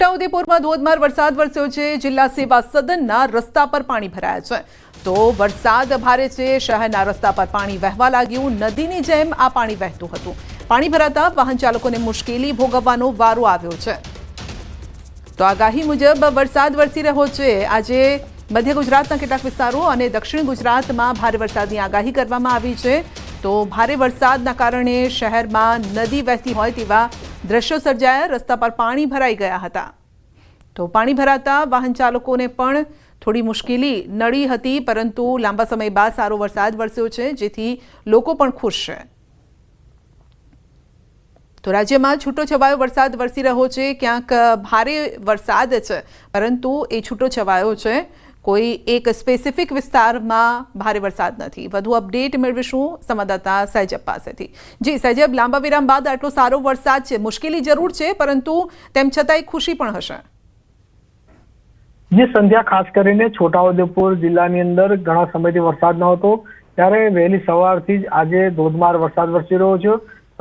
છોટાઉદેપુરમાં ધોધમાર વરસાદ વરસ્યો છે। જિલ્લા સેવા સદનના રસ્તા પર પાણી ભરાયા છે। તો વરસાદ ભારે છે, શહેરના રસ્તા પર પાણી વહેવા લાગ્યું। નદીની જેમ આ પાણી વહેતું હતું। પાણી ભરાતા વાહન ચાલકોને મુશ્કેલી ભોગવવાનો વારો આવ્યો છે। તો આગાહી મુજબ વરસાદ વરસી રહ્યો છે। આજે મધ્ય ગુજરાતના કેટલાક વિસ્તારો અને દક્ષિણ ગુજરાતમાં ભારે વરસાદની આગાહી કરવામાં આવી છે। તો ભારે વરસાદના કારણે શહેરમાં નદી વહેતી હોય તેવા દ્રશ્યો સર્જાયા। રસ્તા પર પાણી ભરાઈ ગયા હતા। તો પાણી ભરાતા વાહન ચાલકોને પણ થોડી મુશ્કેલી નડી હતી, પરંતુ લાંબા સમય બાદ સારો વરસાદ વરસ્યો છે, જેથી લોકો પણ ખુશ છે। તો રાજ્યમાં છૂટો છવાયો વરસાદ વરસી રહ્યો છે। ક્યાંક ભારે વરસાદ છે, પરંતુ એ છૂટો છવાયો છે, કોઈ એક સ્પેસિફિક વિસ્તારમાં ભારે વરસાદ નથી। વધુ અપડેટ મેળવીશું સંવાદદાતા સૈજબ પાસેથી। જી સૈજબ, લાંબા વિરામ બાદ આટલો સારો વરસાદ છે, મુશ્કેલી જરૂર છે, પરંતુ તેમ છતાં ખુશી પણ હશે। જે સંધ્યા, ખાસ કરીને છોટાઉદેપુર જિલ્લાની અંદર ઘણા સમયથી વરસાદ ન હતો, ત્યારે વહેલી સવારથી જ આજે ધોધમાર વરસાદ વરસી રહ્યો છે।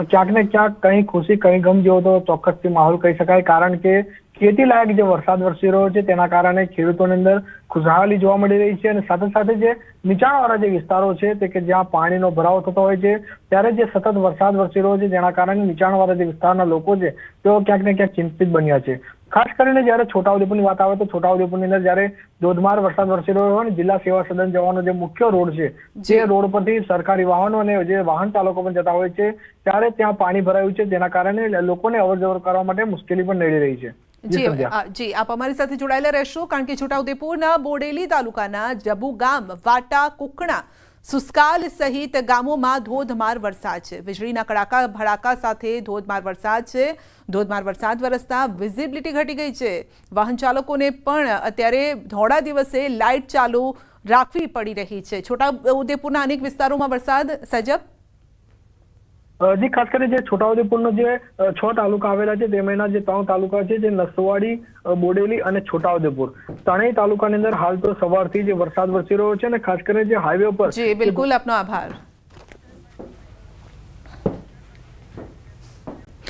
ક્યાંક ને ક્યાંક કઈ ખુશી કઈ ગમ જેવો તો ચોક્કસથી માહોલ કહી શકાય, કારણ કે ખેતી લાયક જે વરસાદ વરસી રહ્યો છે તેના કારણે ખેડૂતોની અંદર ખુશહાલી જોવા મળી રહી છે। અને સાથે સાથે જે નીચાણવાળા જે વિસ્તારો છે તે કે જ્યાં પાણીનો ભરાવો થતો હોય છે, ત્યારે જે સતત વરસાદ વરસી રહ્યો છે જેના કારણે નીચાણવાળા જે વિસ્તારના લોકો છે તેઓ ક્યાંક ને ક્યાંક ચિંતિત બન્યા છે। ખાસ કરીને જ્યારે છોટાઉદેપુરની વાત આવે તો છોટાઉદેપુરની અંદર જ્યારે ધોધમાર વરસાદ વરસી રહ્યો હોય ને જિલ્લા સેવા સદન જવાનો જે મુખ્ય રોડ છે, જે રોડ પરથી સરકારી વાહનો અને જે વાહન ચાલકો પણ જતા હોય છે, ત્યારે ત્યાં પાણી ભરાયું છે, જેના કારણે લોકોને અવરજવર કરવા માટે મુશ્કેલી પણ નડી રહી છે। જી, આપ અમારી સાથે જોડાયેલા રહેશો, કારણ કે છોટાઉદેપુરના બોડેલી તાલુકાના જબુ ગામ, વાટા, કુકણા, સુસ્કાલ સહિત ગામોમાં ધોધમાર વરસાદ છે। વીજળીના કડાકા ભડાકા સાથે ધોધમાર વરસાદ છે। ધોધમાર વરસાદ વરસતા વિઝિબિલિટી ઘટી ગઈ છે। વાહન ચાલકોને પણ અત્યારે ધોળા દિવસે લાઇટ ચાલુ રાખવી પડી રહી છે। છોટાઉદેપુરના અનેક વિસ્તારોમાં વરસાદ સજબ। જી, ખાસ કરીને જે છોટાઉદેપુરનો જે 6 તાલુકા આવેલા છે તેમાંના જે 3 તાલુકા છે, જે નસવાડી, બોડેલી અને છોટાઉદેપુર, ત્રણેય તાલુકાની અંદર હાલ તો સવારથી જે વરસાદ વરસી રહ્યો છે, અને ખાસ કરીને જે હાઈવે પર। જી બિલકુલ, આપનો આભાર।